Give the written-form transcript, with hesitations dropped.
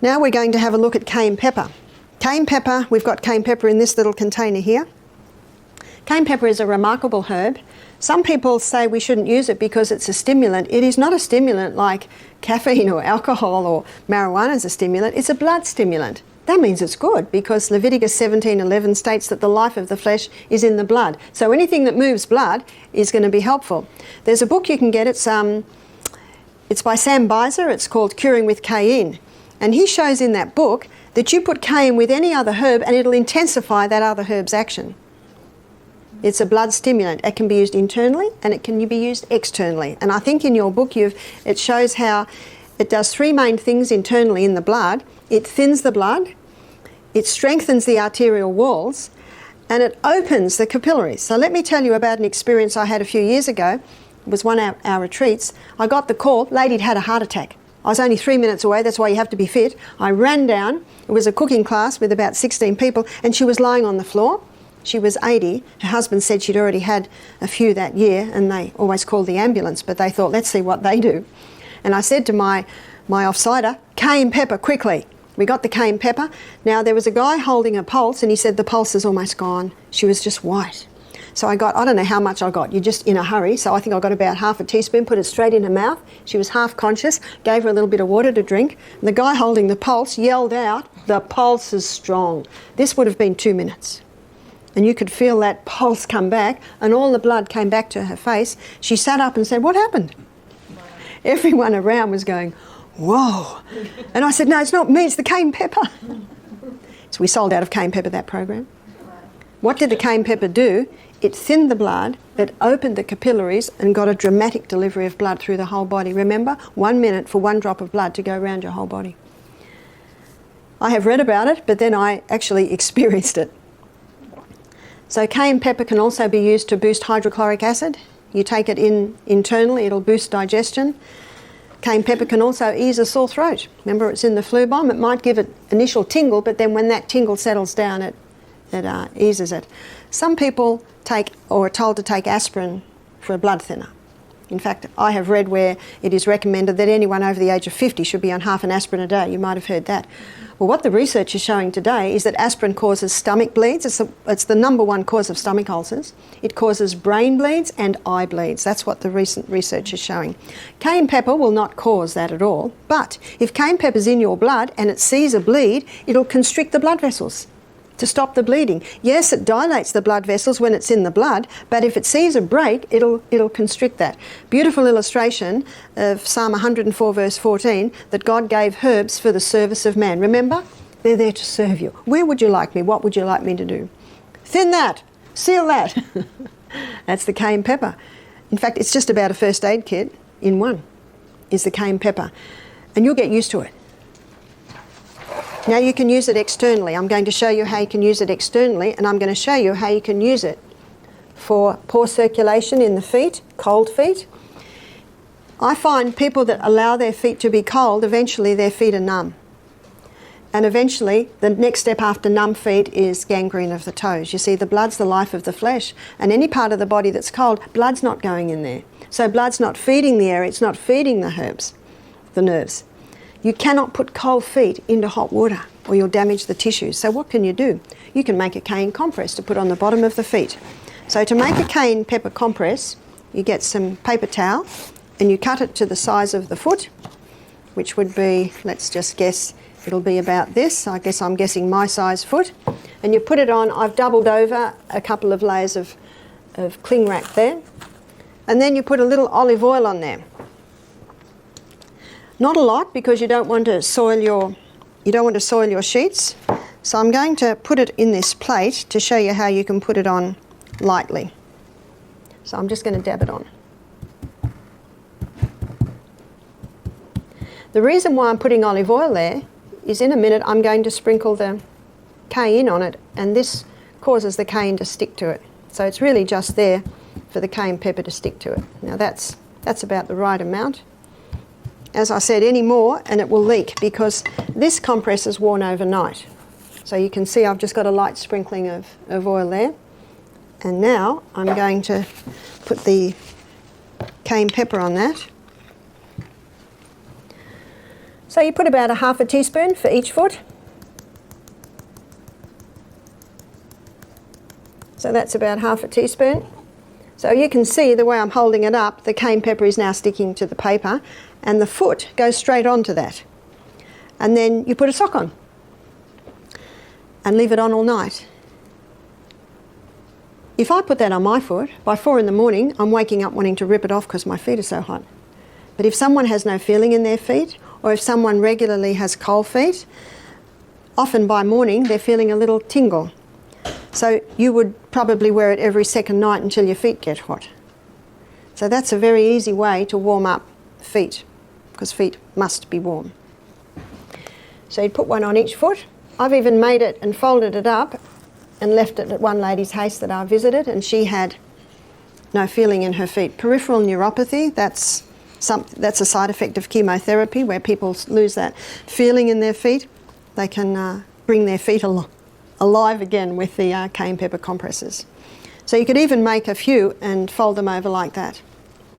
Now we're going to have a look at cayenne pepper. Cayenne pepper, we've got cayenne pepper in this little container here. Cayenne pepper is a remarkable herb. Some people say we shouldn't use it because it's a stimulant. It is not a stimulant like caffeine or alcohol or marijuana is a stimulant. It's a blood stimulant. That means it's good because Leviticus 17:11 states that the life of the flesh is in the blood. So anything that moves blood is going to be helpful. There's a book you can get. It's by Sam Beiser. It's called Curing with Cayenne. And he shows in that book that you put cayenne with any other herb and it'll intensify that other herb's action. It's a blood stimulant. It can be used internally and it can be used externally. And I think in your book it shows how it does three main things internally in the blood. It thins the blood, it strengthens the arterial walls, and it opens the capillaries. So let me tell you about an experience I had a few years ago. It was one of our retreats. I got the call, lady'd had a heart attack. I was only 3 minutes away, that's why you have to be fit. I ran down, it was a cooking class with about 16 people, and she was lying on the floor. She was 80. Her husband said she'd already had a few that year, and they always called the ambulance, but they thought, let's see what they do. And I said to my offsider, cayenne pepper, quickly. We got the cayenne pepper. Now, there was a guy holding a pulse, and he said the pulse is almost gone. She was just white. So I don't know how much I got. You're just in a hurry. So I think I got about half a teaspoon, put it straight in her mouth. She was half conscious, gave her a little bit of water to drink. And the guy holding the pulse yelled out, the pulse is strong. This would have been 2 minutes. And you could feel that pulse come back, and all the blood came back to her face. She sat up and said, what happened? Everyone around was going, whoa. And I said, no, it's not me, it's the cayenne pepper. So we sold out of cayenne pepper that program. What did the cayenne pepper do? It thinned the blood, it opened the capillaries and got a dramatic delivery of blood through the whole body. Remember, 1 minute for one drop of blood to go around your whole body. I have read about it, but then I actually experienced it. So cayenne pepper can also be used to boost hydrochloric acid. You take it in internally, it'll boost digestion. Cayenne pepper can also ease a sore throat. Remember, it's in the flu bomb. It might give it initial tingle, but then when that tingle settles down, it eases it. Some people take or are told to take aspirin for a blood thinner. In fact, I have read where it is recommended that anyone over the age of 50 should be on half an aspirin a day. You might have heard that. Well, what the research is showing today is that aspirin causes stomach bleeds. It's the number one cause of stomach ulcers. It causes brain bleeds and eye bleeds. That's what the recent research is showing. Cayenne pepper will not cause that at all, but if cayenne pepper's in your blood and it sees a bleed, it'll constrict the blood vessels to stop the bleeding. Yes, it dilates the blood vessels when it's in the blood, but if it sees a break, it'll constrict that. Beautiful illustration of Psalm 104 verse 14, that God gave herbs for the service of man. Remember? They're there to serve you. Where would you like me? What would you like me to do? Thin that. Seal that. That's the cayenne pepper. In fact, it's just about a first aid kit in one, is the cayenne pepper. And you'll get used to it. Now you can use it externally. I'm going to show you how you can use it externally, and I'm going to show you how you can use it for poor circulation in the feet, cold feet. I find people that allow their feet to be cold, eventually their feet are numb. And eventually the next step after numb feet is gangrene of the toes. You see, the blood's the life of the flesh, and any part of the body that's cold, blood's not going in there. So blood's not feeding the area, it's not feeding the herbs, the nerves. You cannot put cold feet into hot water or you'll damage the tissues. So what can you do? You can make a cayenne compress to put on the bottom of the feet. So to make a cayenne pepper compress, you get some paper towel and you cut it to the size of the foot, which would be, let's just guess, it'll be about this. I guess I'm guessing my size foot. And you put it on, I've doubled over a couple of layers of cling wrap there. And then you put a little olive oil on there. Not a lot, because you don't want to soil your sheets. So I'm going to put it in this plate to show you how you can put it on lightly. So I'm just going to dab it on. The reason why I'm putting olive oil there is in a minute I'm going to sprinkle the cayenne on it, and this causes the cayenne to stick to it. So it's really just there for the cayenne pepper to stick to it. Now that's about the right amount. As I said, any more and it will leak, because this compress is worn overnight. So you can see I've just got a light sprinkling of oil there. And now I'm going to put the cayenne pepper on that. So you put about a half a teaspoon for each foot. So that's about half a teaspoon. So you can see the way I'm holding it up, the cayenne pepper is now sticking to the paper and the foot goes straight onto that. And then you put a sock on and leave it on all night. If I put that on my foot, by 4 in the morning, I'm waking up wanting to rip it off because my feet are so hot. But if someone has no feeling in their feet, or if someone regularly has cold feet, often by morning they're feeling a little tingle. So you would probably wear it every second night until your feet get hot. So that's a very easy way to warm up feet, because feet must be warm. So you put one on each foot. I've even made it and folded it up and left it at one lady's house that I visited, and she had no feeling in her feet. Peripheral neuropathy, that's a side effect of chemotherapy where people lose that feeling in their feet. They can bring their feet alive again with the cayenne pepper compresses. So you could even make a few and fold them over like that.